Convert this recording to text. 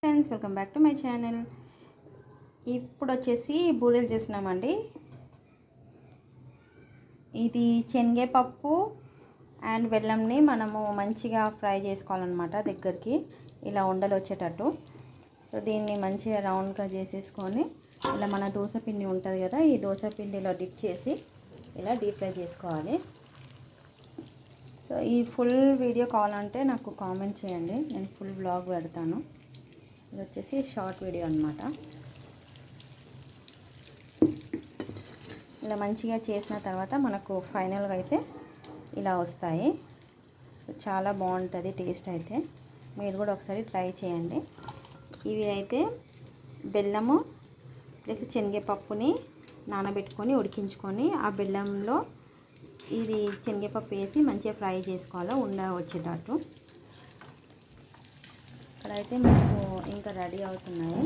Friends, welcome back to my channel. ఇప్పుడు వచ్చేసి బూరెలు చేస్తున్నామండి. ఇది శనగపప్పు అండ్ బెల్లంని మనము మంచిగా ఫ్రై చేసుకోవాలన్నమాట. దగ్గరికి ఇలా ఉండలు వచ్చేటట్టు. సో దీన్ని మంచిగా రౌండ్గా చేసేసుకొని ఇలా మన దోశ పిండి ఉంటుంది కదా, ఈ దోశ పిండిలో డిప్ చేసి ఇలా డీప్ ఫ్రై చేసుకోవాలి. సో ఈ ఫుల్ వీడియో కావాలంటే నాకు కామెంట్ చేయండి, నేను ఫుల్ వ్లాగ్ పెడతాను. ఇది వచ్చేసి షార్ట్ వీడియో అన్నమాట. ఇలా మంచిగా చేసిన తర్వాత మనకు ఫైనల్గా అయితే ఇలా వస్తాయి. సో చాలా బాగుంటుంది టేస్ట్ అయితే. మీరు కూడా ఒకసారి ట్రై చేయండి. ఇవి అయితే బెల్లము ప్లస్ శనగపప్పుని నానబెట్టుకొని ఉడికించుకొని ఆ బెల్లంలో ఇది శనగపప్పు వేసి మంచిగా ఫ్రై చేసుకోవాలి ఉండ వచ్చేటట్టు. ఇక్కడైతే మీకు ఇంకా రెడీ అవుతున్నాయి.